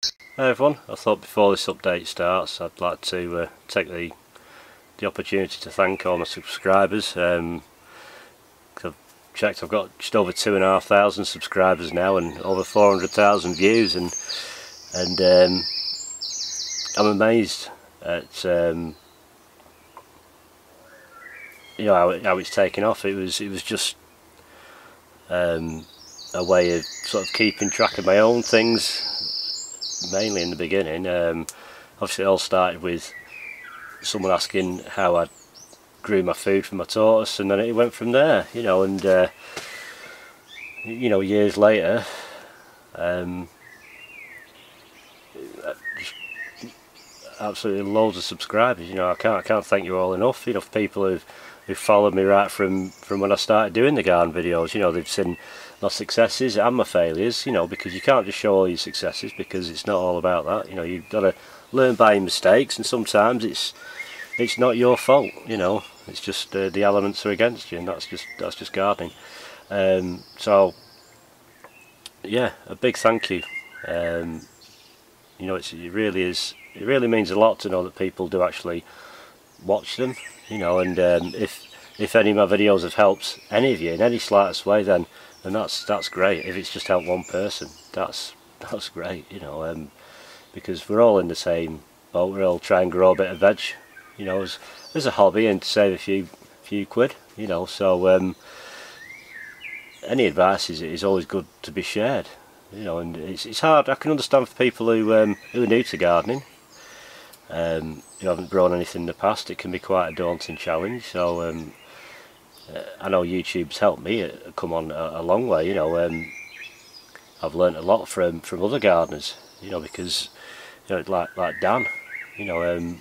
Hi everyone, I thought before this update starts I'd like to take the opportunity to thank all my subscribers. I've checked, I've got just over 2,500 subscribers now and over 400,000 views, and I'm amazed at you know how it's taken off. It was just a way of sort of keeping track of my own things, mainly in the beginning. Obviously it all started with someone asking how I grew my food for my tortoise, and then it went from there, you know, and you know, years later, absolutely loads of subscribers. You know, I can't thank you all enough. You know, for people who've followed me right from when I started doing the garden videos. You know, they've seen my successes and my failures, you know, because you can't just show all your successes, because it's not all about that. You know, you've got to learn by your mistakes, and sometimes it's not your fault, you know, it's just the elements are against you, and that's just gardening. So yeah, a big thank you. You know, it really means a lot to know that people do actually watch them, you know, and if any of my videos have helped any of you in any slightest way, then that's great. If it's just helped one person, that's great, you know, because we're all in the same boat. We're all trying to grow a bit of veg, you know, as a hobby, and to save a few quid, you know. So any advice is always good to be shared, you know. And it's hard. I can understand for people who are new to gardening, who haven't grown anything in the past. It can be quite a daunting challenge. So I know YouTube's helped me come on a long way, you know. I've learnt a lot from other gardeners, you know, because, you know, like Dan, you know,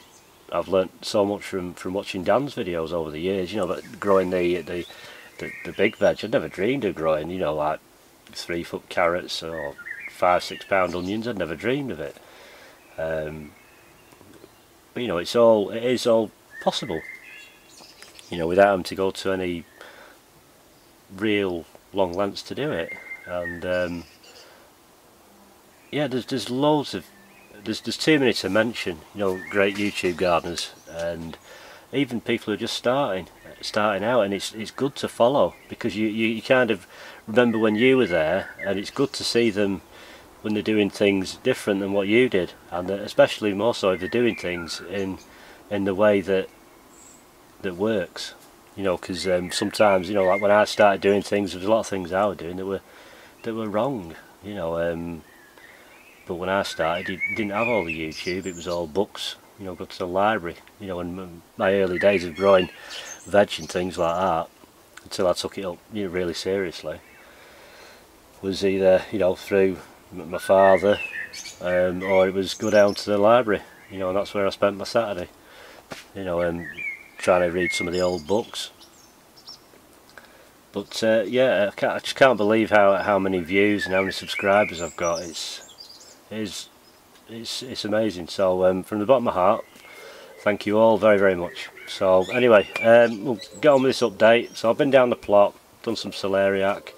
I've learnt so much from watching Dan's videos over the years, you know. But growing the big veg, I'd never dreamed of growing, you know, like 3-foot carrots or 5-6 pound onions. I'd never dreamed of it. But you know, it is all possible, you know, without having to go to any real long lengths to do it. And yeah, there's loads of, there's too many to mention, you know, great YouTube gardeners, and even people who are just starting out, and it's good to follow, because you kind of remember when you were there, and it's good to see them when they're doing things different than what you did, and especially more so if they're doing things in the way that works, you know. Because sometimes, you know, like when I started doing things, there was a lot of things I was doing that were wrong, you know. But when I started, you didn't have all the YouTube. It was all books, you know, go to the library, you know. And my early days of growing veg and things like that, until I took it up, you know, really seriously, was either, you know, through my father, or it was go down to the library, you know, and that's where I spent my Saturday, you know, trying to read some of the old books. But yeah, I just can't believe how many views and how many subscribers I've got. It's amazing. So from the bottom of my heart, thank you all very, very much. So anyway, we'll get on with this update. So I've been down the plot, done some Celeriac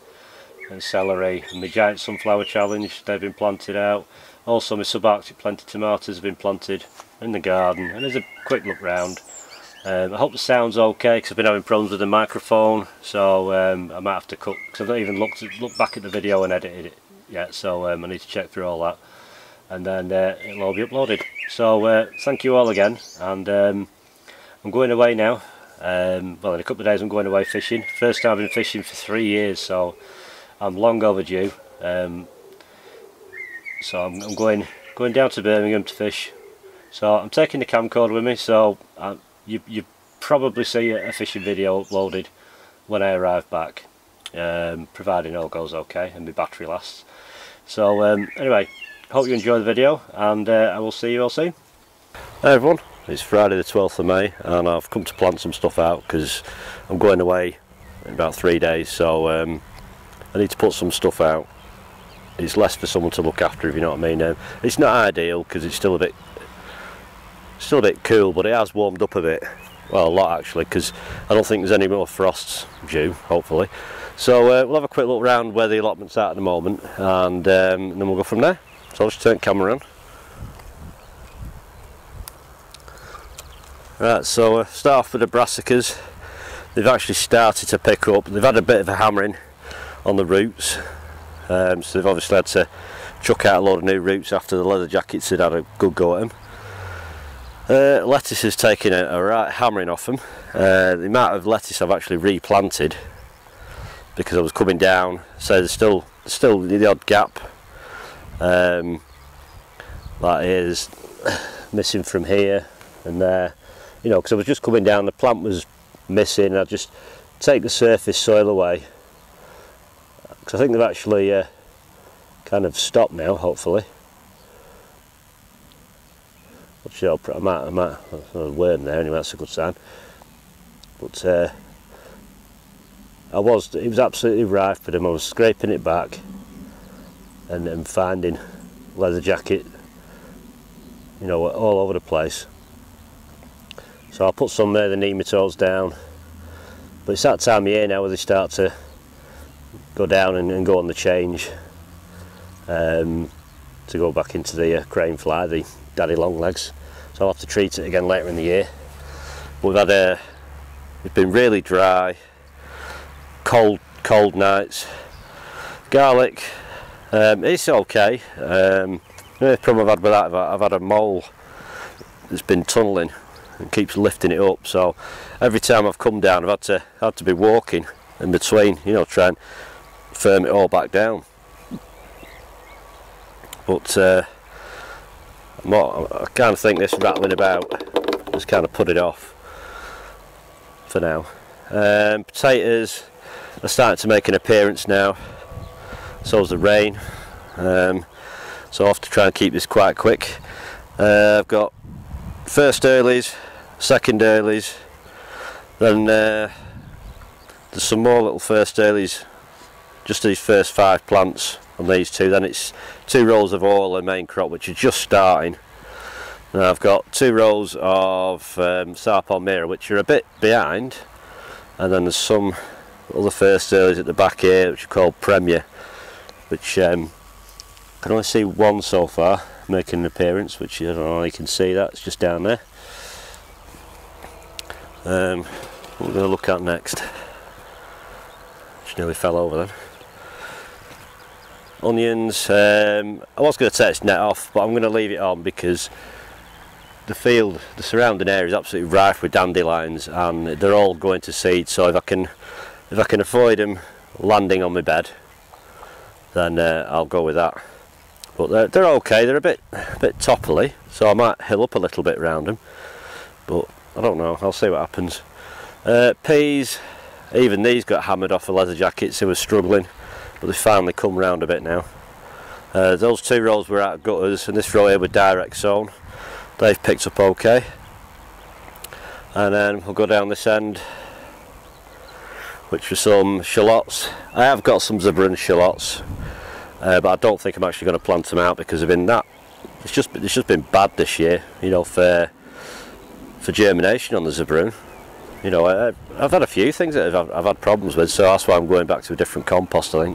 and celery, and my giant sunflower challenge, they've been planted out. Also my subarctic planted tomatoes have been planted in the garden, and there's a quick look round. I hope the sound's okay, because I've been having problems with the microphone, so I might have to cut, because I've not even looked back at the video and edited it yet, so I need to check through all that, and then it'll all be uploaded. So thank you all again, and I'm going away now. Well, in a couple of days I'm going away fishing. First time I've been fishing for 3 years, so I'm long overdue. So I'm going down to Birmingham to fish. So I'm taking the camcorder with me, so you probably see a fishing video uploaded when I arrive back, providing all goes okay and my battery lasts. So anyway, hope you enjoy the video, and I will see you all soon. Hi everyone, it's Friday the 12th of May, and I've come to plant some stuff out because I'm going away in about 3 days, so I need to put some stuff out. It's less for someone to look after, if you know what I mean. It's not ideal because it's still a bit cool, but it has warmed up a bit. Well, a lot actually, because I don't think there's any more frosts due, hopefully. So we'll have a quick look around where the allotment's at the moment, and then we'll go from there. So I'll just turn the camera on. Right, so start off with the brassicas. They've actually started to pick up. They've had a bit of a hammering on the roots, so they've obviously had to chuck out a load of new roots after the leather jackets had had a good go at them. Lettuce has taken a right hammering off them. The amount of lettuce I've actually replanted, because I was coming down, so there's still the odd gap. Like here's missing from here and there, you know, because I was just coming down, the plant was missing. I just take the surface soil away, because I think they've actually kind of stopped now, hopefully. I might there's a worm there anyway, that's a good sign. But it was absolutely rife for them. I was scraping it back and finding leather jacket, you know, all over the place. So I'll put some of the nematodes down, but it's that time of year now where they start to go down and go on the change, to go back into the crane fly, the daddy long legs. So I'll have to treat it again later in the year. But it's been really dry, cold nights. Garlic, it's okay. The problem I've had with that, I've had a mole that's been tunnelling and keeps lifting it up, so every time I've come down I've had to be walking in between, you know, try and firm it all back down. But I kind of think this rattling about just kind of put it off for now. Potatoes are starting to make an appearance now, so is the rain, so I'll have to try and keep this quite quick. I've got first earlies, second earlies, then there's some more little first earlies, just these first 5 plants on these two. Then it's 2 rows of all the main crop, which is just starting. Now I've got 2 rows of Sour Palmyra, which are a bit behind, and then there's some other first earlies at the back here, which are called Premier, which I can only see one so far making an appearance, which I don't know, you can see that, it's just down there. What we're going to look at next, which nearly fell over then. Onions, I was going to take this net off, but I'm going to leave it on because the surrounding area is absolutely rife with dandelions, and they're all going to seed. So if I can avoid them landing on my bed, then I'll go with that. But they're okay. They're a bit topply, so I might hill up a little bit around them. But I don't know. I'll see what happens. Peas, even these got hammered off the leather jackets. They were struggling, but they finally come round a bit now. Those 2 rows were out of gutters, and this row here were direct sown. They've picked up okay. And then we'll go down this end, which are some shallots. I have got some Zebrun shallots, but I don't think I'm actually going to plant them out because they've been that. It's just been bad this year, you know, for germination on the Zebrun. You know, I've had a few things that I've had problems with, so that's why I'm going back to a different compost, I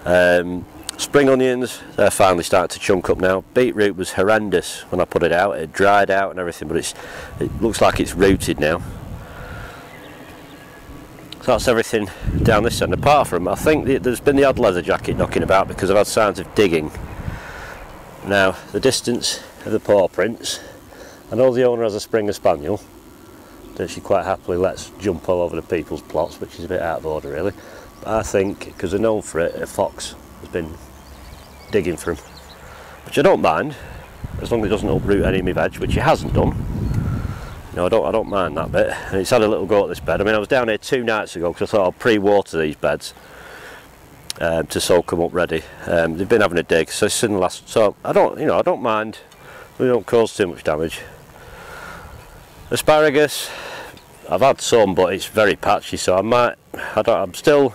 think. Spring onions, they're finally starting to chunk up now. Beetroot was horrendous when I put it out. It dried out and everything, but it looks like it's rooted now. So that's everything down this end. Apart from, I think there's been the odd leather jacket knocking about because I've had signs of digging. Now, the distance of the paw prints, I know the owner has a Springer Spaniel that she quite happily lets jump all over the people's plots, which is a bit out of order really. But I think, because they're known for it, a fox has been digging for him, which I don't mind, as long as it doesn't uproot any of my veg, which it hasn't done. No, I don't mind that bit. And it's had a little go at this bed. I mean, I was down here 2 nights ago because I thought I'd pre-water these beds to soak them up ready. They've been having a dig, so it's in the last. So I don't mind. We don't cause too much damage. Asparagus, I've had some, but it's very patchy, so I'm still,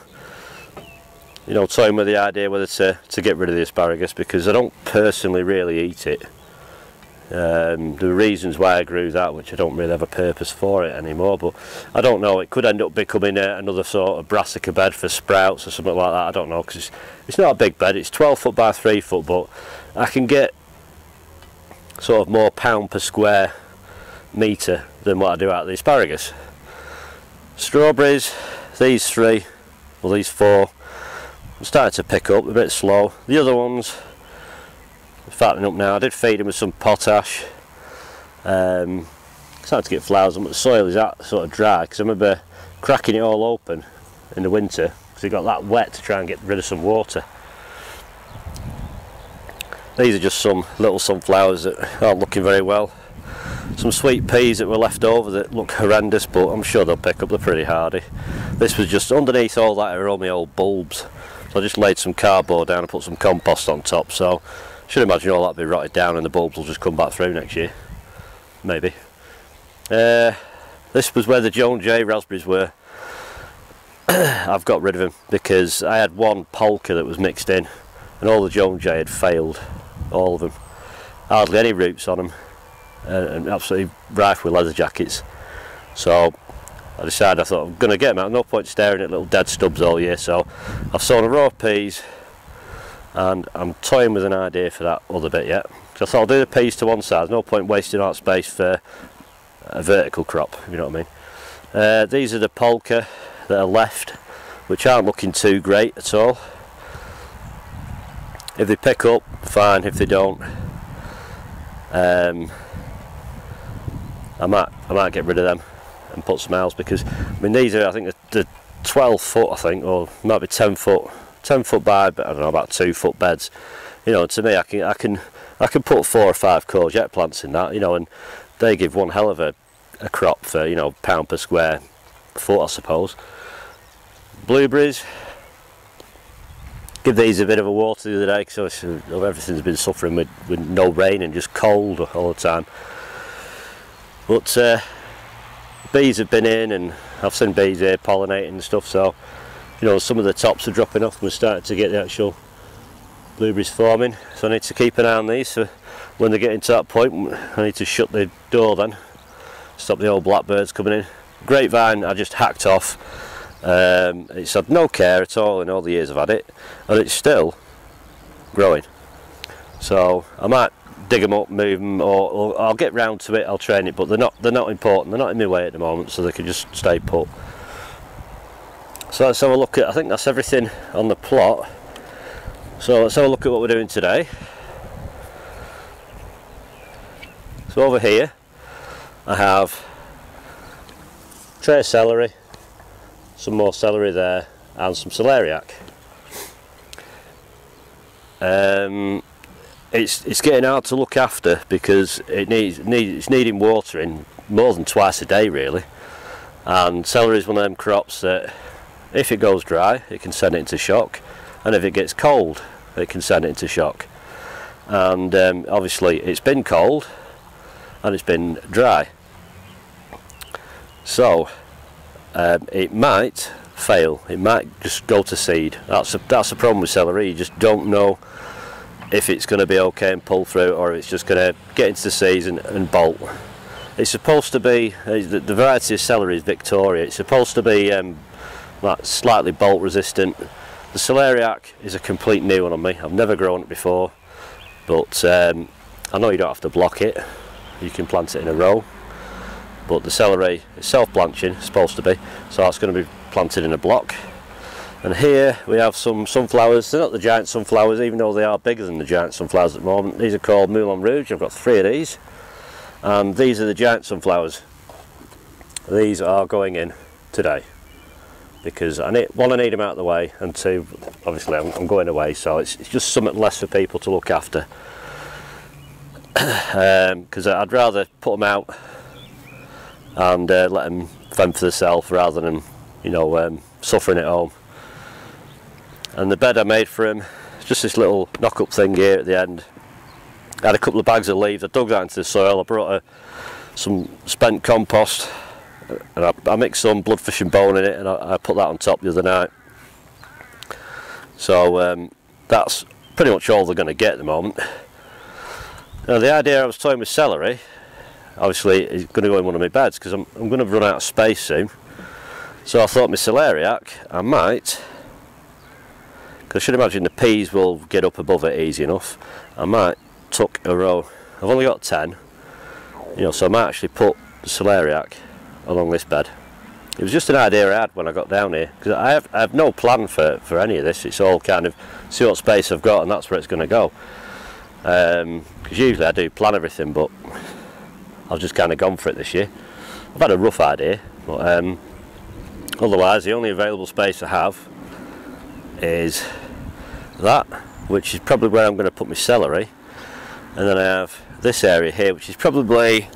you know, toying with the idea whether to get rid of the asparagus, because I don't personally really eat it. There are reasons why I grew that, which I don't really have a purpose for it anymore, but I don't know, it could end up becoming another sort of brassica bed for sprouts or something like that. I don't know, because it's not a big bed. It's 12 foot by 3 foot, but I can get sort of more pound per square metre than what I do out of the asparagus. Strawberries, these 3, well these 4, I'm starting to pick up, a bit slow. The other ones are fattening up now. I did feed them with some potash. Starting to get flowers on, but the soil is that sort of dry, because I remember cracking it all open in the winter because it got that wet to try and get rid of some water. These are just some little sunflowers that aren't looking very well. Some sweet peas that were left over that look horrendous, but I'm sure they'll pick up, they're pretty hardy. This was just underneath all that are all my old bulbs, so I just laid some cardboard down and put some compost on top, so I should imagine all that'll be rotted down and the bulbs will just come back through next year, maybe. This was where the Joan J raspberries were. I've got rid of them because I had one polka that was mixed in and all the Joan J had failed, all of them. Hardly any roots on them, and absolutely rife with leather jackets. So I decided, I thought I'm going to get them out, no point staring at little dead stubs all year, so I've sown a row of peas and I'm toying with an idea for that other bit yet. So I thought I'll do the peas to one side, there's no point wasting all that space for a vertical crop, if you know what I mean. These are the polka that are left, which aren't looking too great at all. If they pick up, fine. If they don't, I might get rid of them and put some else, because I mean these are, I think the 12 foot, I think, or might be 10 foot by, but I don't know, about 2 foot beds. You know, to me, I can put 4 or 5 courgette plants in that. You know, and they give one hell of a crop for, you know, pound per square foot, I suppose. Blueberries, give these a bit of a water the other day because everything's been suffering with no rain and just cold all the time. But bees have been in, and I've seen bees here pollinating and stuff, so you know some of the tops are dropping off and we're starting to get the actual blueberries forming, so I need to keep an eye on these. So when they get into that point, I need to shut the door then, stop the old blackbirds coming in. Grapevine I just hacked off. It's had no care at all in all the years I've had it, and it's still growing. So I might dig them up, move them, or I'll get round to it. I'll train it, but they're not important. They're not in my way at the moment, so they can just stay put. So let's have a look at. I think that's everything on the plot. So let's have a look at what we're doing today. So over here I have a tray of celery, some more celery there, and some celeriac. It's getting hard to look after because it's needing watering more than twice a day really, and celery is one of them crops that if it goes dry it can send it into shock, and if it gets cold it can send it into shock. And obviously it's been cold and it's been dry, so it might fail, it might just go to seed. That's the problem with celery, you just don't know if it's going to be okay and pull through, or if it's just going to get into the seeds and bolt. It's supposed to be, the variety of celery is Victoria, it's supposed to be like slightly bolt resistant. The celeriac is a complete new one on me, I've never grown it before, but I know you don't have to block it, you can plant it in a row. But the celery is self-blanching, supposed to be, so that's going to be planted in a block. And here we have some sunflowers. They're not the giant sunflowers, even though they are bigger than the giant sunflowers at the moment. These are called Moulin Rouge. I've got 3 of these, and these are the giant sunflowers. These are going in today because one, I need them out of the way, and 2, obviously I'm going away, so it's just something less for people to look after. Because I'd rather put them out and let them fend for themselves rather than, you know, suffering at home. And the bed I made for him, it's just this little knock-up thing here at the end. I had a couple of bags of leaves, I dug that into the soil, I brought some spent compost, and I mixed some bloodfish and bone in it, and I put that on top the other night. So that's pretty much all they're going to get at the moment. Now the idea I was toying with celery, obviously is going to go in one of my beds because I'm going to run out of space soon. So I thought my celeriac, I might, because I should imagine the peas will get up above it easy enough. I might tuck a row. I've only got 10, you know, so I might actually put the Celeriac along this bed. It was just an idea I had when I got down here, because I have no plan for any of this. It's all kind of see what space I've got and that's where it's going to go. Because usually I do plan everything, but I've just kind of gone for it this year. I've had a rough idea, but otherwise the only available space I have is that, which is probably where I'm going to put my celery, and then I have this area here, which is probably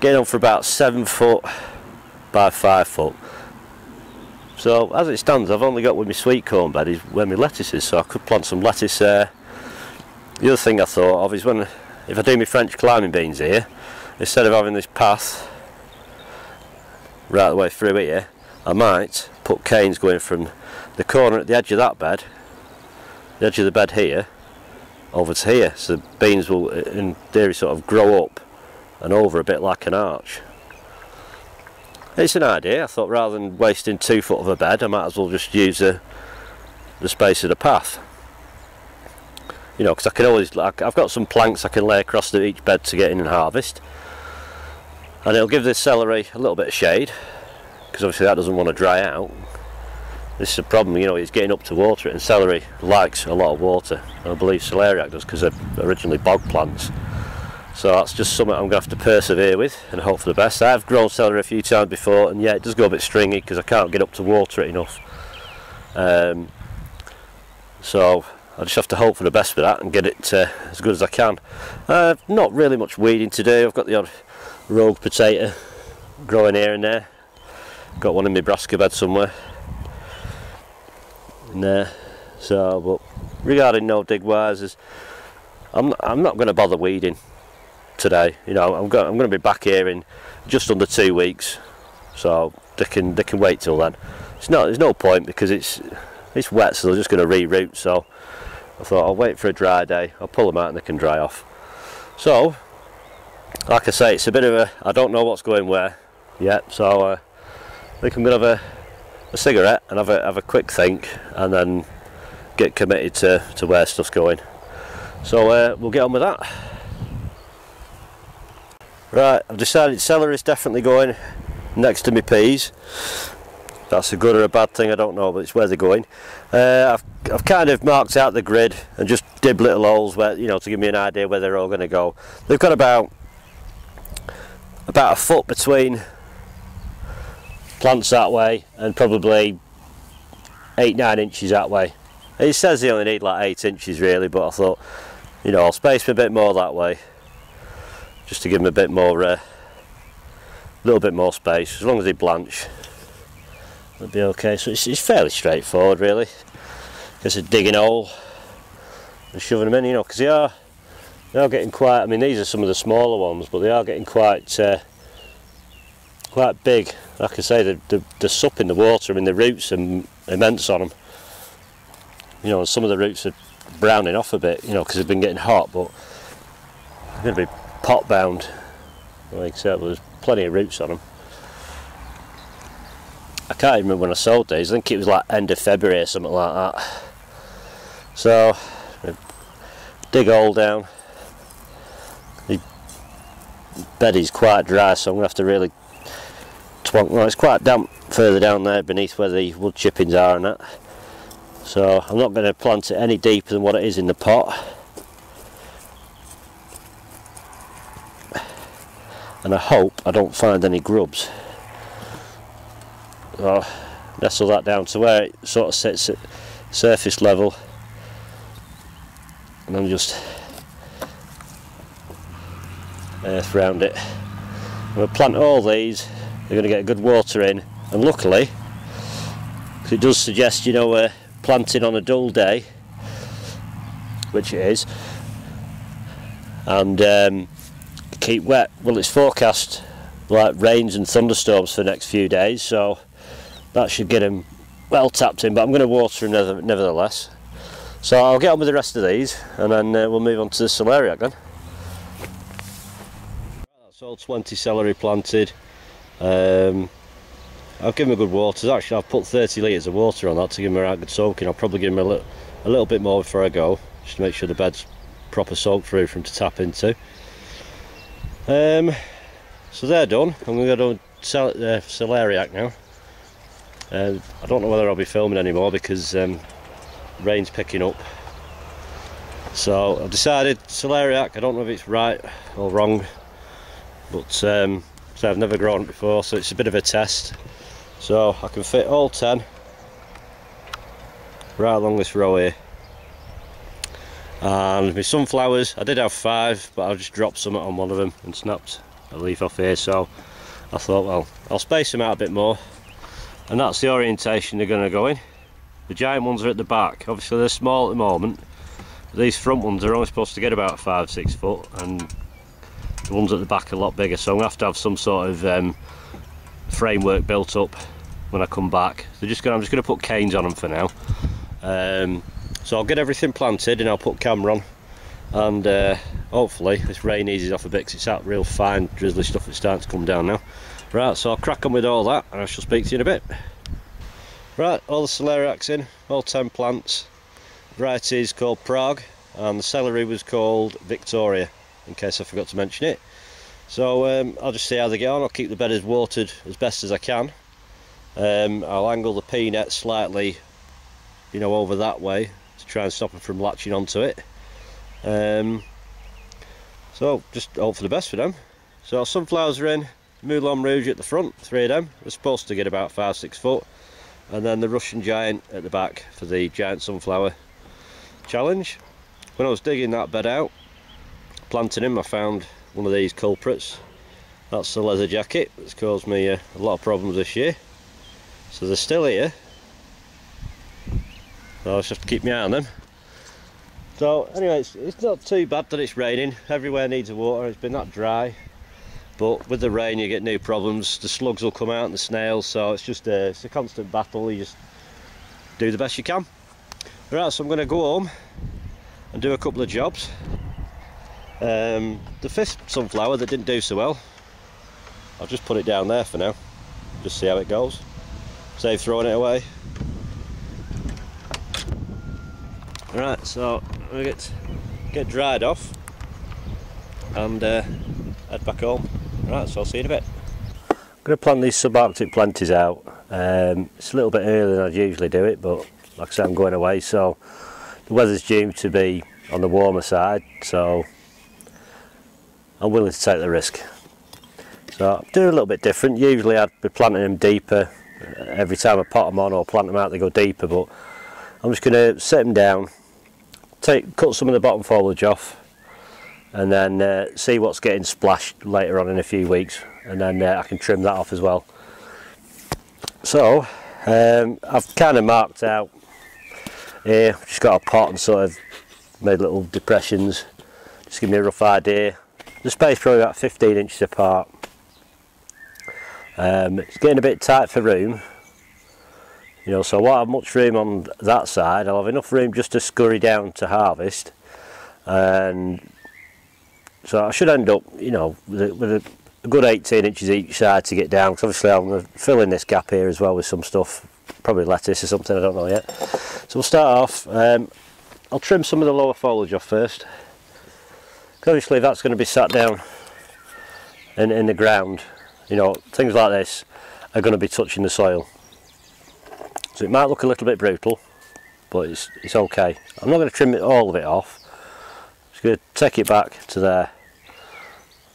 getting on for about 7 foot by 5 foot. So as it stands, I've only got with my sweet corn bed is where my lettuce is, so I could plant some lettuce there. The other thing I thought of is if I do my French climbing beans here, instead of having this path right the way through here, I might put canes going from the corner at the edge of that bed, the edge of the bed here, over to here, so the beans will in theory sort of grow up and over a bit like an arch. It's an idea. I thought rather than wasting 2 foot of a bed, I might as well just use the space of the path. You know, because I can always, I've got some planks I can lay across each bed to get in and harvest, and it'll give this celery a little bit of shade, because obviously that doesn't want to dry out. This is a problem, you know, it's getting up to water it, and celery likes a lot of water. I believe celeriac does, because they're originally bog plants. So that's just something I'm going to have to persevere with and hope for the best. I've grown celery a few times before, and yeah, it does go a bit stringy because I can't get up to water it enough. So I just have to hope for the best with that and get it as good as I can. Not really much weeding to do. I've got the odd rogue potato growing here and there. Got one in my brassica bed somewhere in there. So, but regarding no dig wise, I'm not going to bother weeding today. You know, I'm going to be back here in just under 2 weeks, so they can wait till then. There's no point because it's wet, so they're just going to reroot. So I thought I'll wait for a dry day, I'll pull them out and they can dry off. So like I say, it's a bit of a, I don't know what's going where yet, so I think I'm going to have a cigarette and have a quick think, and then get committed to where stuff's going. So we'll get on with that. Right, I've decided celery is definitely going next to my peas. That's a good or a bad thing, I don't know, but it's where they're going. I've kind of marked out the grid and just dib little holes where, you know, to give me an idea where they're all going to go. They've got about a foot between plants that way and probably 8-9 inches that way. It says they only need like 8 inches really, but I thought, you know, I'll space them a bit more that way, just to give them a bit more, little bit more space. As long as they blanch, it'll be okay. So it's fairly straightforward really. Just a digging hole and shoving them in, you know, because they are getting quite. I mean, these are some of the smaller ones, but they are getting quite big. Like I say, they're supping the water. I mean, the roots are immense on them. You know, some of the roots are browning off a bit, you know, because they've been getting hot, but they're going to be pot bound. Like I said, there's plenty of roots on them. I can't even remember when I sowed these. I think it was like end of February or something like that. So dig a hole down. The bed is quite dry, so I'm going to have to really twonk. Well, it's quite damp further down there beneath where the wood chippings are and that. So I'm not going to plant it any deeper than what it is in the pot. And I hope I don't find any grubs. So nestle that down to where it sort of sits at surface level, and then just earth round it. I'm going to plant all these. They're going to get good water in, and luckily, because it does suggest, you know, planting on a dull day, which it is, and keep wet. Well, it's forecast like rains and thunderstorms for the next few days, so that should get them well tapped in, but I'm going to water them nevertheless. So I'll get on with the rest of these, and then we'll move on to the celeriac then. That's all 20 celery planted. I've given them a good water. Actually, I've put 30 litres of water on that to give them a right good soaking. I'll probably give them a little bit more before I go, just to make sure the bed's proper soaked through for them to tap into. So they're done. I'm going to go to Celeriac now. I don't know whether I'll be filming anymore because rain's picking up. So I've decided Celeriac, I don't know if it's right or wrong, but so I've never grown it before, so it's a bit of a test. So I can fit all 10 right along this row here. And my sunflowers, I did have 5, but I just dropped some on one of them and snapped a leaf off here, so I thought, well, I'll space them out a bit more, and that's the orientation they're going to go in. The giant ones are at the back. Obviously they're small at the moment. These front ones are only supposed to get about 5-6 foot, and the ones at the back are a lot bigger, so I'm going to have some sort of framework built up when I come back. I'm just going to put canes on them for now. So I'll get everything planted and I'll put camera on, and hopefully this rain eases off a bit, because it's that real fine drizzly stuff that's starting to come down now. Right, so I'll crack on with all that and I shall speak to you in a bit. Right, all the Celeriacs in, all 10 plants. Variety is called Prague, and the celery was called Victoria, in case I forgot to mention it. So I'll just see how they get on. I'll keep the bed as watered as best as I can. I'll angle the pea net slightly, you know, over that way to try and stop them from latching onto it. So just hope for the best for them. So our sunflowers are in, Moulin Rouge at the front, 3 of them. They're supposed to get about 5-6 foot. And then the Russian giant at the back for the giant sunflower challenge. When I was digging that bed out, planting him, I found one of these culprits. That's the leather jacket that's caused me a lot of problems this year. So they're still here, so I'll just have to keep my eye on them. So anyway, it's not too bad that it's raining. Everywhere needs water. It's been that dry, but with the rain you get new problems. The slugs will come out and the snails, so it's just it's a constant battle. You just do the best you can. Right, so I'm going to go home and do a couple of jobs. The 5th sunflower that didn't do so well, I'll just put it down there for now, just see how it goes. Save throwing it away. Right, so I'm going to get dried off and head back home. Right, so I'll see you in a bit. I'm going to plant these subarctic planties out. It's a little bit earlier than I'd usually do it, but like I said, I'm going away, so the weather's due to be on the warmer side, so I'm willing to take the risk. So I'm doing a little bit different. Usually I'd be planting them deeper. Every time I pot them on or plant them out, they go deeper, but I'm just going to set them down, cut some of the bottom foliage off, and then see what's getting splashed later on in a few weeks, and then I can trim that off as well. So I've kind of marked out here, just got a pot and sort of made little depressions, just give me a rough idea. The space probably about 15 inches apart. It's getting a bit tight for room, you know, so I won't have much room on that side. I'll have enough room just to scurry down to harvest, and so I should end up, you know, with a good 18 inches each side to get down, because obviously I'm going to fill in this gap here as well with some stuff, probably lettuce or something, I don't know yet. So we'll start off. I'll trim some of the lower foliage off first, because obviously that's going to be sat down in the ground. You know, things like this are going to be touching the soil, so it might look a little bit brutal, but it's okay. I'm not going to trim all of it off. Just going to take it back to there.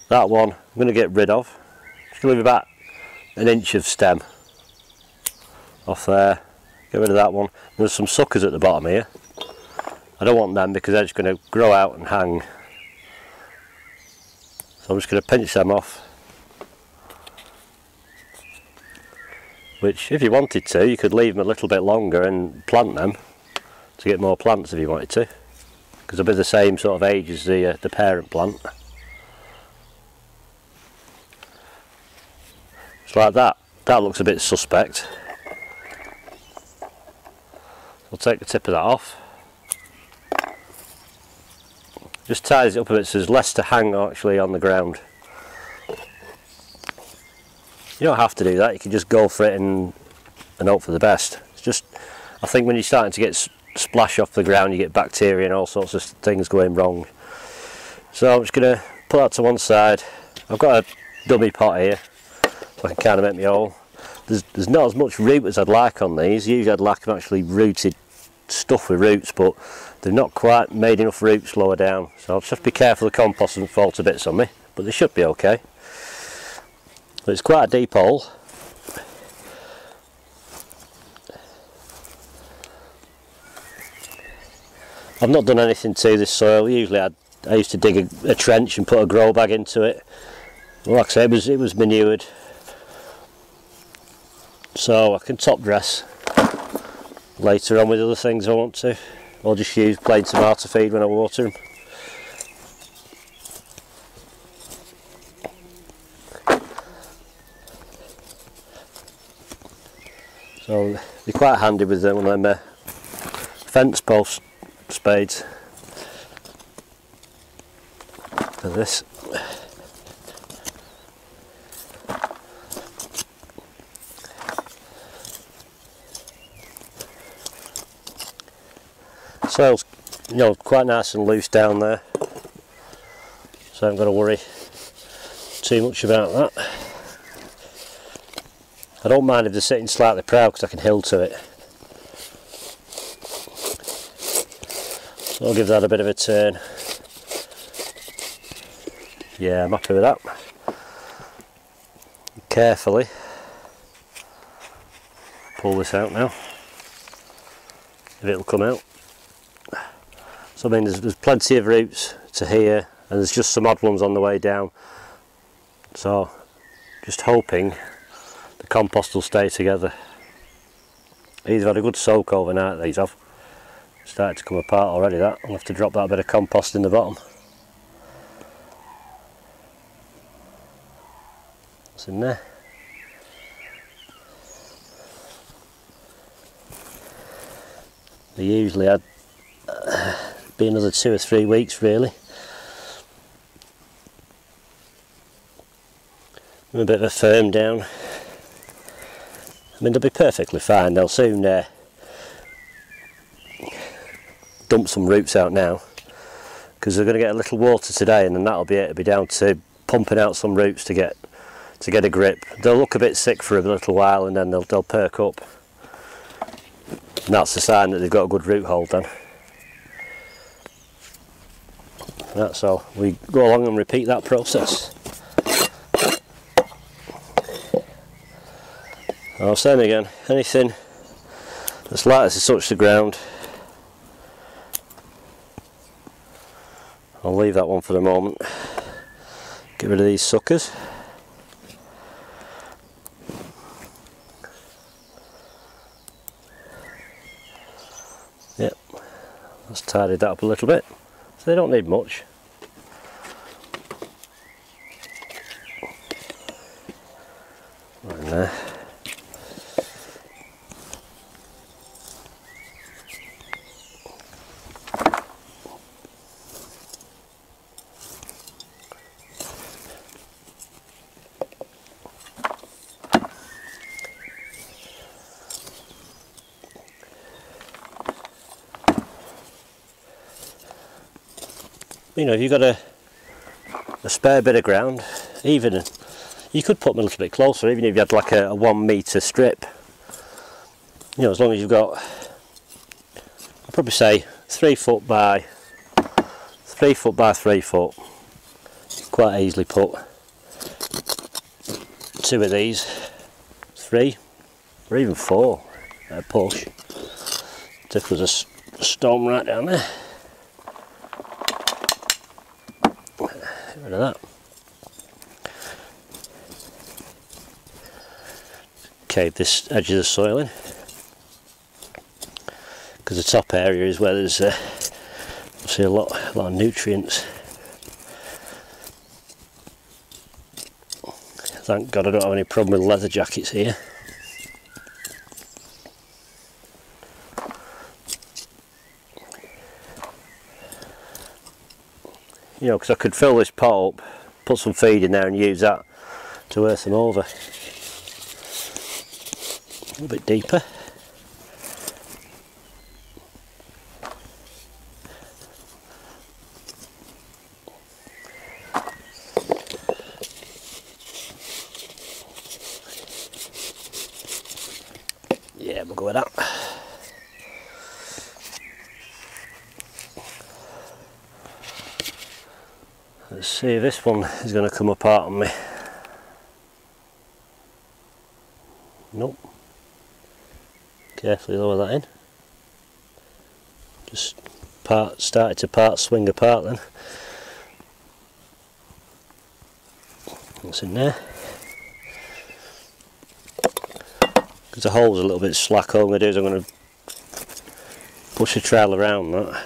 That one I'm going to get rid of. Just going to leave about an inch of stem off there. Get rid of that one. There's some suckers at the bottom here. I don't want them because they're just going to grow out and hang. So I'm just going to pinch them off. Which, if you wanted to, you could leave them a little bit longer and plant them to get more plants if you wanted to, because they'll be the same sort of age as the parent plant. Just like that. That looks a bit suspect. I'll take the tip of that off. Just ties it up a bit so there's less to hang actually on the ground. You don't have to do that, you can just go for it and hope for the best. It's just, I think when you're starting to get splash off the ground, you get bacteria and all sorts of things going wrong. So I'm just going to put that to one side. I've got a dummy pot here, so I can kind of make my hole. There's not as much root as I'd like on these. Usually I'd like them actually rooted stuff with roots, but they've not quite made enough roots lower down. So I'll just have to be careful the compost doesn't fall to bits on me, but they should be okay. But it's quite a deep hole. I've not done anything to this soil. Usually I used to dig a trench and put a grow bag into it. Well, like I say, it was manured. So I can top dress later on with other things I want to, or just use plain tomato feed when I water them. So they're quite handy with one of them fence post spades for this. Soil's, you know, quite nice and loose down there, so I haven't got to worry too much about that. I don't mind if they're sitting slightly proud because I can hill to it. So I'll give that a bit of a turn. Yeah, I'm happy with that. Carefully pull this out now, if it'll come out. So I mean, there's plenty of roots to here, and there's just some odd ones on the way down. So just hoping the compost will stay together. These have had a good soak overnight, these have. Started to come apart already, that. I'll have to drop that bit of compost in the bottom. What's in there? They usually had be another 2 or 3 weeks really. I'm a bit of a firm down. I mean, they'll be perfectly fine. They'll soon dump some roots out now, because they're going to get a little water today, and then that'll be it. It'll be down to pumping out some roots to get a grip. They'll look a bit sick for a little while, and then they'll perk up. And that's a sign that they've got a good root hold then. That's all. We go along and repeat that process. I'll say again, anything that's light as to touch the ground, I'll leave that one for the moment. Get rid of these suckers. Yep, let's tidy that up a little bit. So they don't need much. Right in there. You know, if you've got a spare bit of ground, even you could put them a little bit closer, even if you had like a 1 metre strip. You know, as long as you've got, I'd probably say 3 foot by 3 foot by 3 foot. Quite easily put 2 of these, 3, or even 4 at a push. If there's a stone right down there. Get rid of that. Cave this edge of the soil in, because the top area is where there's obviously a lot of nutrients. Thank God I don't have any problem with leather jackets here. You know, because I could fill this pot up, put some feed in there and use that to earth them over. little bit deeper. Yeah, we'll go with that. Let's see if this one is going to come apart on me. Nope. Carefully lower that in. Just started to swing apart then. What's in there? Because the hole's a little bit slack, all I'm going to do is I'm going to push a trowel around that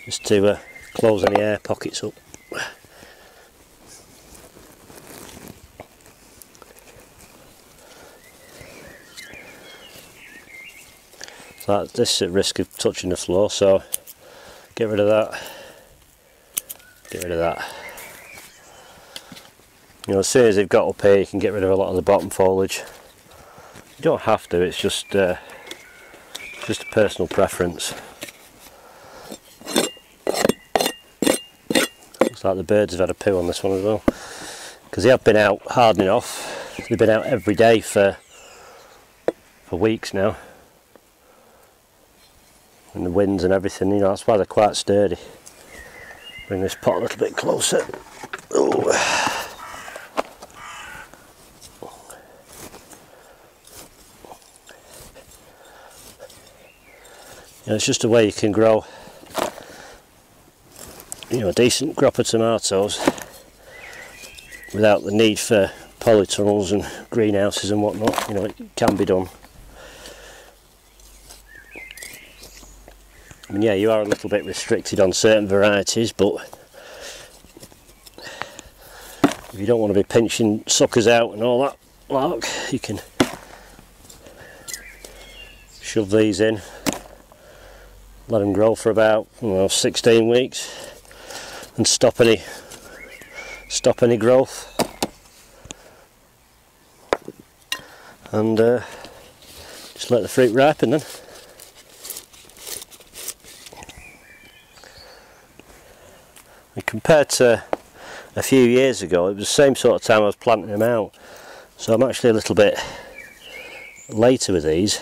just to close any air pockets up. So this is at risk of touching the floor, so get rid of that, get rid of that. You know, as soon as they've got up here you can get rid of a lot of the bottom foliage. You don't have to, it's just a personal preference. Looks like the birds have had a poo on this one as well, because they have been out hardening off. They've been out every day for weeks now. And the winds and everything, you know, that's why they're quite sturdy. Bring this pot a little bit closer. Ooh. You know, it's just a way you can grow, you know, a decent crop of tomatoes without the need for polytunnels and greenhouses and whatnot. You know, it can be done. I mean, yeah, you are a little bit restricted on certain varieties, but if you don't want to be pinching suckers out and all that lark, you can shove these in, let them grow for about 16 weeks and stop any growth, and just let the fruit ripen then. Compared to a few years ago, it was the same sort of time I was planting them out, so I'm actually a little bit later with these,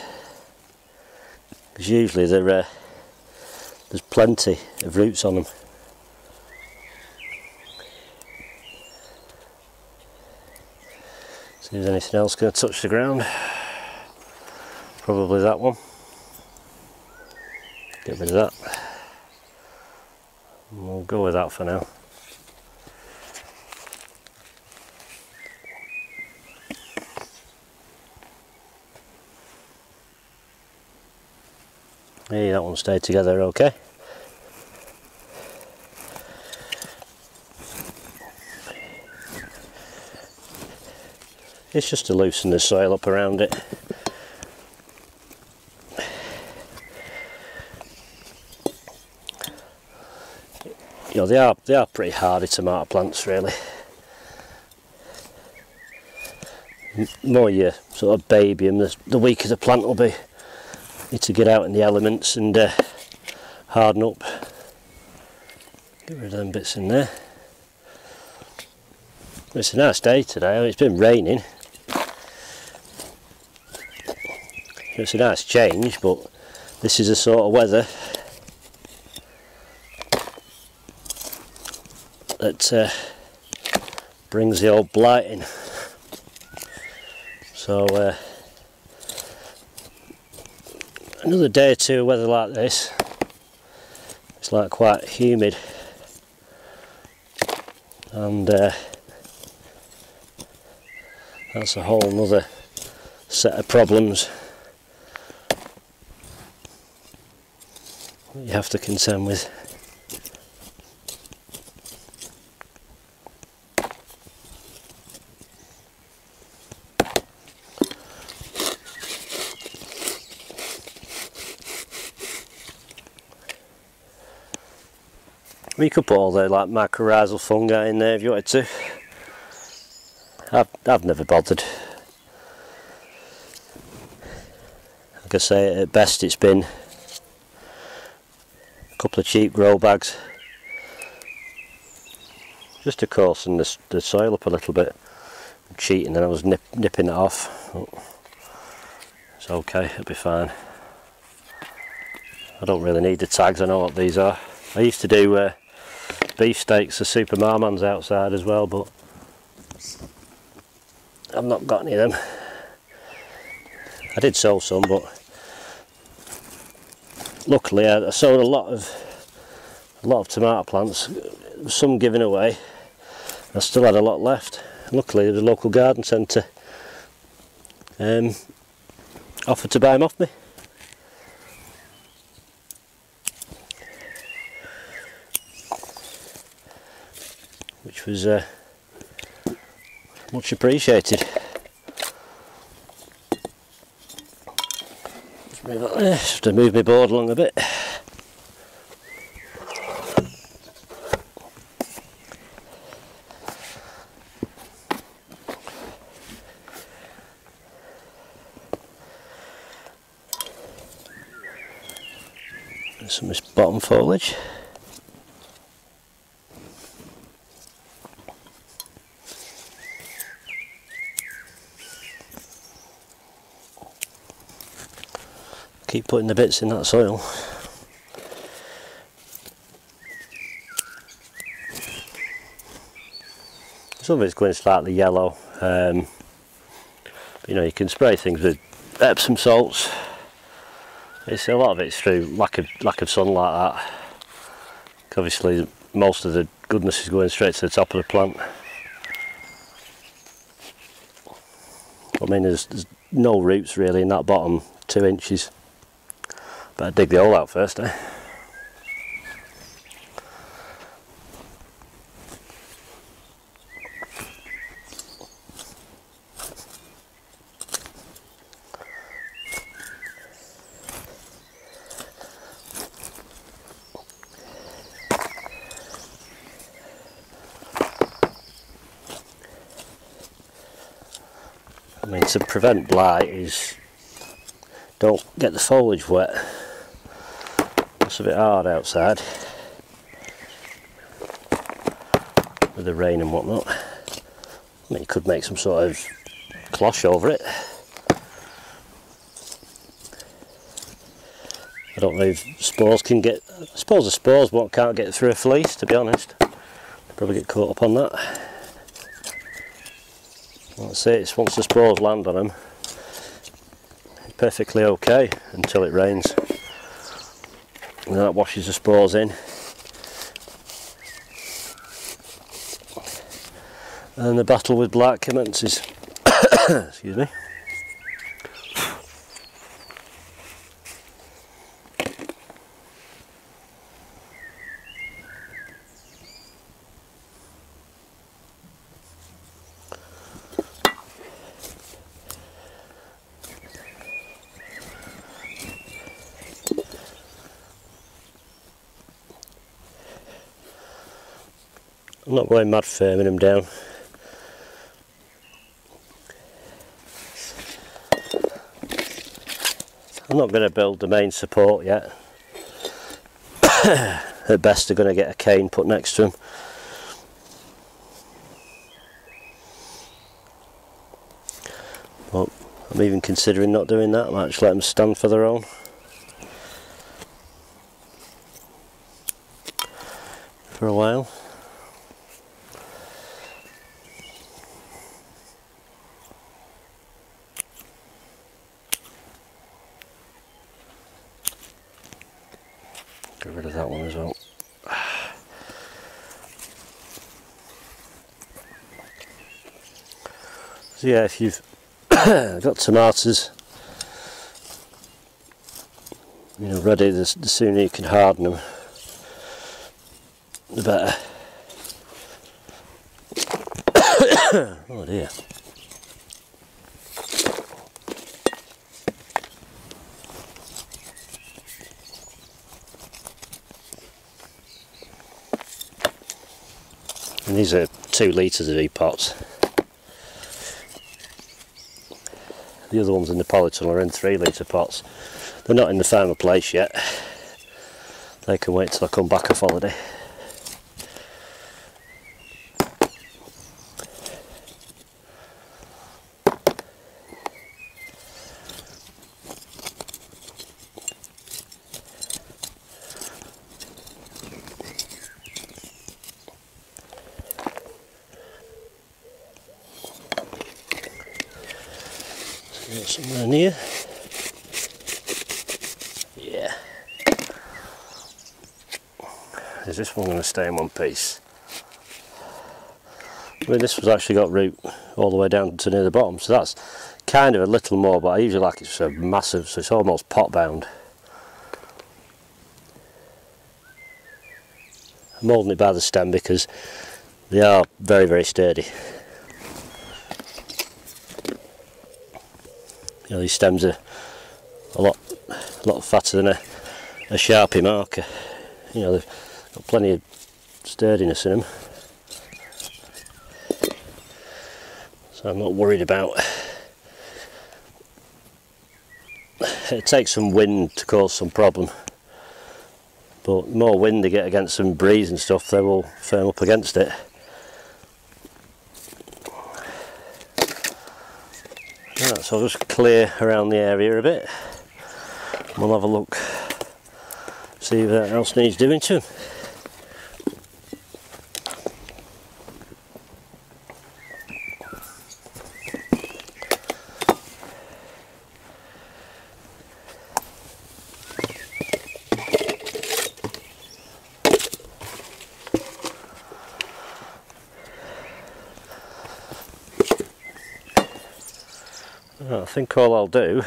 because usually there's plenty of roots on them. See if there's anything else going to touch the ground. Probably that one. Get rid of that. We'll go with that for now. Hey, that one stayed together okay. It's just to loosen the soil up around it. You know, they are pretty hardy tomato plants, really. The more you sort of baby them, the weaker the plant will be. Need to get out in the elements and harden up. Get rid of them bits in there. It's a nice day today. I mean, it's been raining. It's a nice change, but this is the sort of weather that brings the old blighting. So another day or two of weather like this, it's like quite humid, and that's a whole nother set of problems that you have to contend with. You could put all the like mycorrhizal fungi in there if you wanted to. I've never bothered. like I say, at best it's been a couple of cheap grow bags, just to coarsen the soil up a little bit. I'm cheating, and I was nipping it off. Oh, it's okay, it'll be fine. I don't really need the tags, I know what these are. I used to do beefsteaks for Super Marmons outside as well, but I've not got any of them. I did sow some, but luckily I sowed a lot of tomato plants, some given away. I still had a lot left. Luckily the local garden centre offered to buy them off me. Which was much appreciated. Just have to move my board along a bit. There's some of this bottom foliage. Keep putting the bits in that soil. Some of it's going slightly yellow. You know, you can spray things with Epsom salts. It's a lot of it's through lack of sunlight. That obviously most of the goodness is going straight to the top of the plant. I mean, there's no roots really in that bottom 2 inches. Better dig the hole out first, eh? I mean, to prevent blight is don't get the foliage wet. It's a bit hard outside with the rain and whatnot. I mean, you could make some sort of cloche over it. I don't know if spores can get, I suppose the spores can't get through a fleece, to be honest. Probably get caught up on that. That's it, it's once the spores land on them, it's perfectly okay until it rains. And that washes the spores in. And then the battle with blight commences. Excuse me. I'm not going mad firming them down. I'm not going to build the main support yet. At best they're going to get a cane put next to them. But I'm even considering not doing that. I might just let them stand for their own. For a while. Get rid of that one as well. So yeah, if you've got tomatoes, you know, ready, the sooner you can harden them, the better. Oh dear. And these are 2 litres of these pots. The other ones in the polytunnel are in 3 litre pots. They're not in the final place yet. They can wait till I come back off holiday. Somewhere near. Yeah. Is this one going to stay in one piece? I mean, this was actually got root all the way down to near the bottom, so that's kind of a little more, but I usually like it so massive, so it's almost pot bound. I'm holding it by the stem because they are very, very sturdy. You know, these stems are a lot fatter than a Sharpie marker. You know, they've got plenty of sturdiness in them, so I'm not worried about. It takes some wind to cause some problem, but the more wind they get against some breeze and stuff, they will firm up against it. Right, so I'll just clear around the area a bit. We'll have a look, see if anything else needs doing to them. I think all I'll do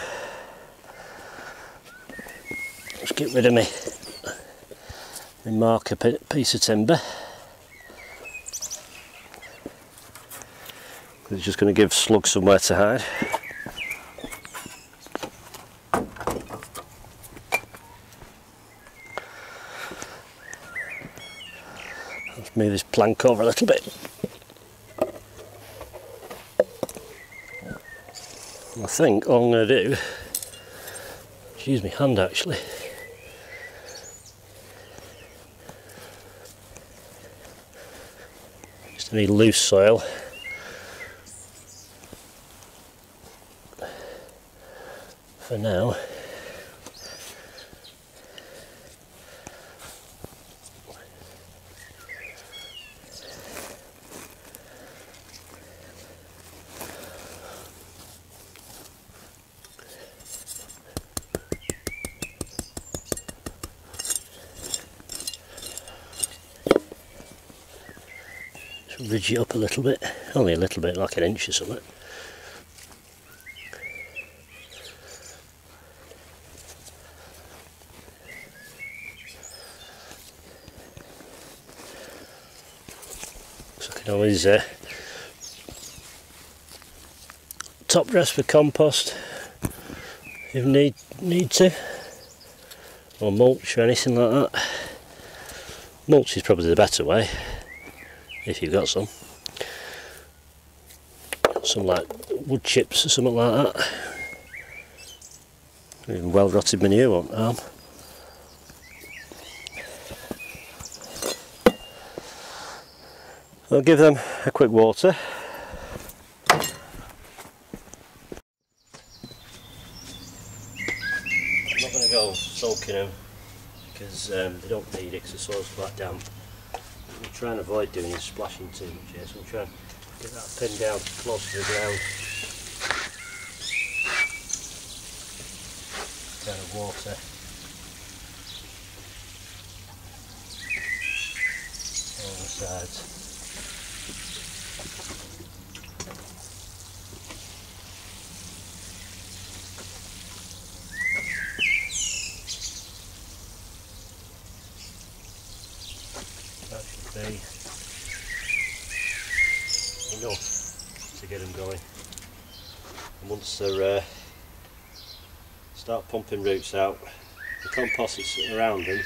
is get rid of my marker piece of timber, because it's just going to give slugs somewhere to hide. Let's move this plank over a little bit. I think all I'm going to do, use my hand actually, just any loose soil, for now. Ridge it up a little bit, only a little bit, like an inch or something. So I can always top dress for compost if need to, or mulch or anything like that. Mulch is probably the better way, if you've got some like wood chips or something like that. Even well rotted manure won't harm. I'll give them a quick water. I'm not going to go soaking them because they don't need it because the soil's quite damp. We'll try and avoid doing is splashing too much here, so we'll try and get that pinned down close to the ground. Kind of water on the sides. That should be enough to get them going. And once they start pumping roots out, the compost that's around them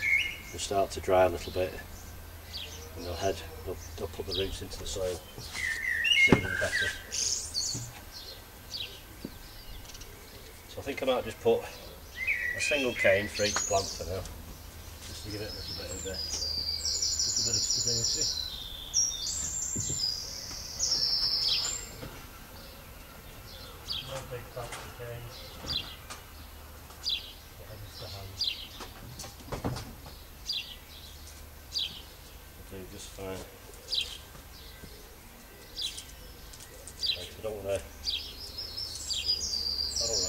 will start to dry a little bit, and they'll put the roots into the soil sooner the better. So I think I might just put a single cane for each plant for now, just to give it a little bit of stability. No big plants for canes. I'll do just fine. I don't want to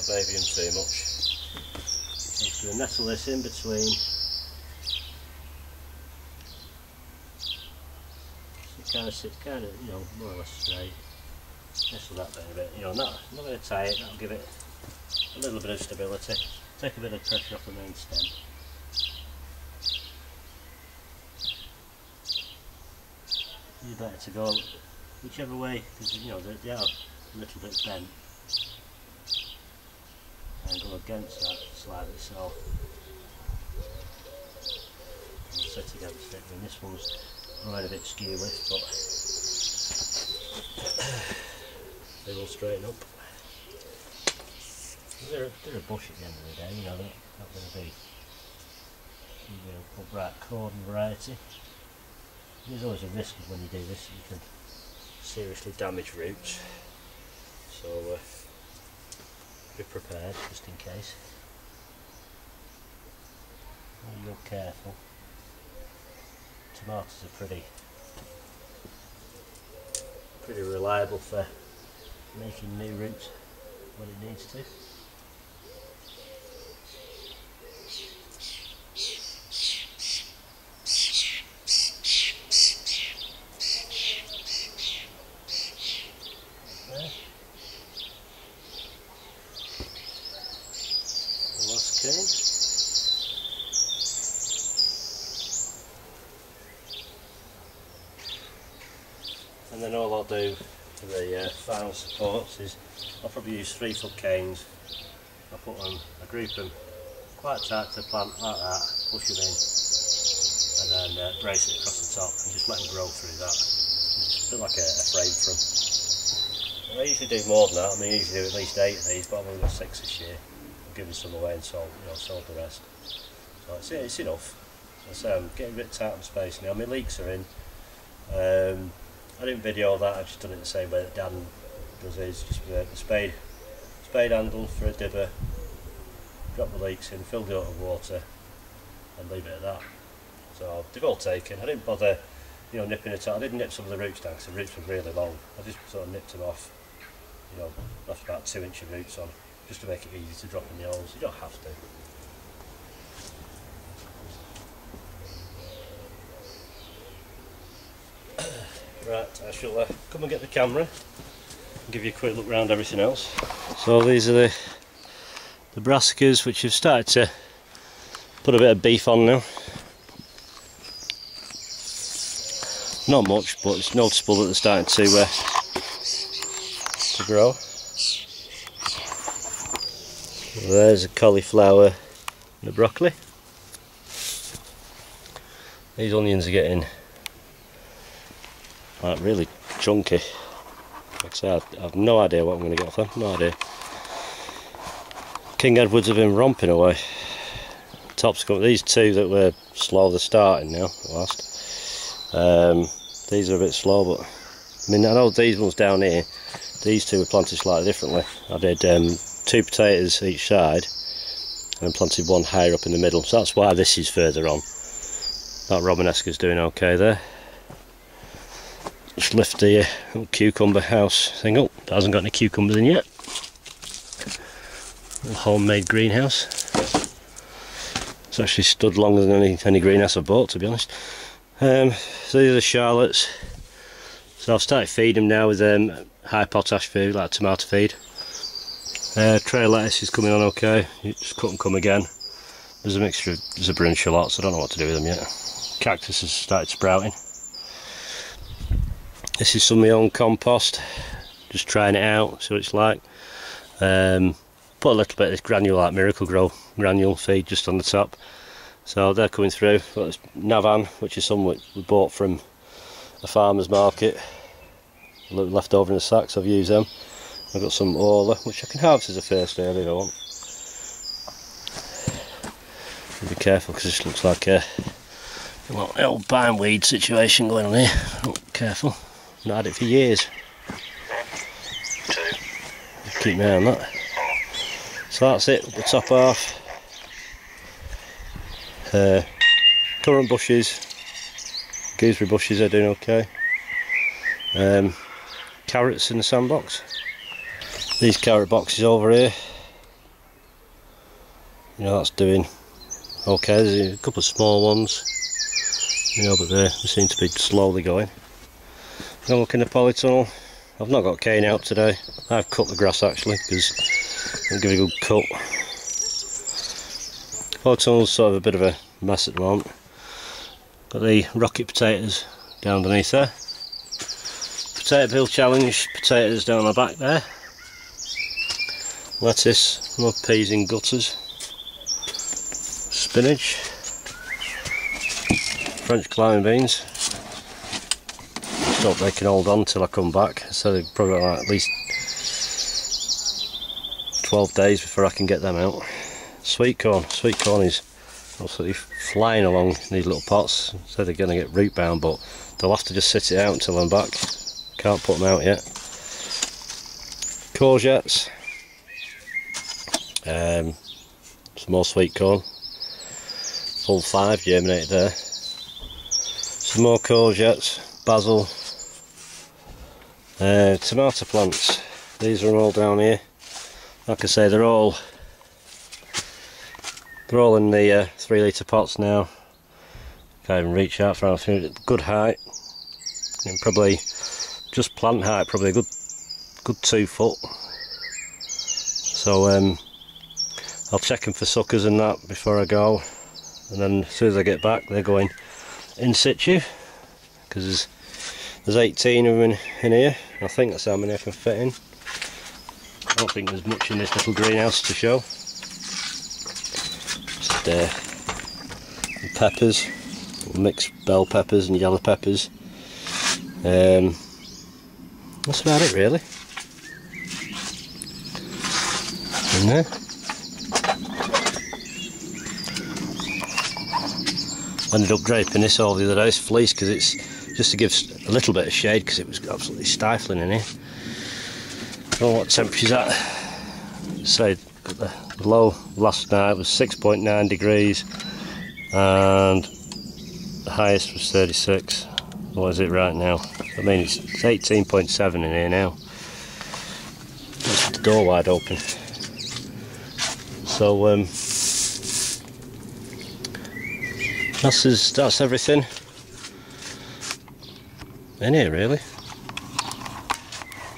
baby them too much. I'm just going to nestle this in between. So it sits kind of, you know, more or less straight. Nestle that bit a bit, you know, not going to tie it, that'll give it a little bit of stability. Take a bit of pressure off the main stem. It's better to go whichever way, because you know they are a little bit bent, and go against that slightly, so I'll sit against it. I mean, this one's right a bit skew with, but they will straighten up. They're a bush at the end of the day, you know, they're not going to be, you know, upright cordon variety. There's always a risk when you do this, you can seriously damage roots, so be prepared just in case. Be real careful. Tomatoes are pretty reliable for making new roots when it needs to. And then all I'll do for the final supports is I'll probably use 3-foot canes. I group them quite tight to the plant like that, push them in, and then brace it across the top and just let them grow through that. It's a bit like a frame for them. And I usually do more than that. I mean, I usually do at least 8 of these, but I've only got 6 this year. I've given some away and sold the rest. So it's enough. So I'm getting a bit tight on space now. My leeks are in. I didn't video that, I've just done it the same way that Dan does his, just with a spade handle for a dibber, drop the leeks in, fill it up with water and leave it at that. So they've all taken. I didn't bother, you know, nipping it out. I did nip some of the roots down because the roots were really long. I just sort of nipped them off, you know, left about 2-inch roots on, just to make it easy to drop in the holes. You don't have to. Right, I shall come and get the camera and give you a quick look around everything else. So these are the brassicas, which have started to put a bit of beef on now. Not much, but it's noticeable that they're starting to grow. There's a cauliflower and a broccoli. These onions are getting like really chunky. Like I say, I have no idea what I'm going to get off them, no idea. King Edwards have been romping away. Tops come, these two that were slow, they're starting now at last. These are a bit slow, but I mean, I know these ones down here, these two were planted slightly differently. I did 2 potatoes each side and then planted one higher up in the middle, so that's why this is further on. That Romanesca's doing okay there. Just lift the cucumber house thing up. It hasn't got any cucumbers in yet. A homemade greenhouse. It's actually stood longer than any greenhouse I've bought, to be honest. So these are the shallots. So I've started feeding them now with high potash food, like tomato feed. Trail lettuce is coming on okay. You just cut and come again. There's a mixture of zebra and shallots. I don't know what to do with them yet. Cactus has started sprouting. This is some of my own compost, just trying it out, see what it's like. Put a little bit of this Granulite Miracle Grow granule feed just on the top. So they're coming through. Got this Navan, which is some we bought from a farmer's market, left over in the sacks. I've used them. I've got some Orla, which I can harvest as a first early if I want. Be careful because this looks like a old bindweed situation going on here. Oh, careful. Not had it for years. Keep an eye on that. So that's it, the top half. Currant bushes, gooseberry bushes are doing okay. Carrots in the sandbox. These carrot boxes over here, you know, that's doing okay. There's a couple of small ones, you know, but they seem to be slowly going. Go look in the polytunnel. I've not got cane out today. I've cut the grass actually because I'll give it a good cut. Polytunnel's sort of a bit of a mess at the moment. Got the rocket potatoes down underneath there. Potato peel challenge, potatoes down the back there. Lettuce, more peas in gutters. Spinach. French climbing beans. Just hope they can hold on till I come back. So they've probably got like at least 12 days before I can get them out. Sweet corn is absolutely flying along these little pots. So they're going to get root bound, but they'll have to just sit it out until I'm back. Can't put them out yet. Courgettes. Some more sweet corn. Full 5 germinated there. Some more courgettes, basil. Tomato plants. These are all down here. Like I say, they're all in the 3 litre pots now. Can't even reach out for anything. Good height. And probably just plant height, probably a good 2 foot. So I'll check them for suckers and that before I go, and then as soon as I get back they're going in situ, because there's 18 of them in here. I think that's how many I can fit in. I don't think there's much in this little greenhouse to show. Just peppers, mixed bell peppers and yellow peppers. That's about it really. In there. I ended up draping this all the other day, this fleece, because it's just to give a little bit of shade, because it was absolutely stifling in here. I don't know what temperature's at. Say the low last night was 6.9 degrees and the highest was 36. What is it right now? I mean it's 18.7 in here now. Just the door wide open. So that's everything in here really.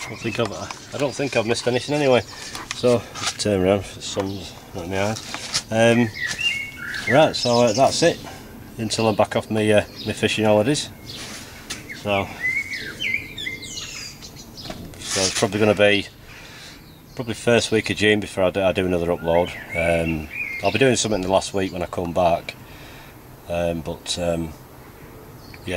I don't think I've missed anything anyway. So just turn around for the sun's not in my eyes. Right, so that's it until I'm back off my fishing holidays. So it's probably going to be first week of June before I do another upload. I'll be doing something the last week when I come back, yeah,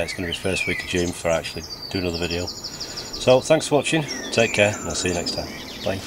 it's going to be first week of June before I actually do another video. So thanks for watching, take care, and I'll see you next time. Bye.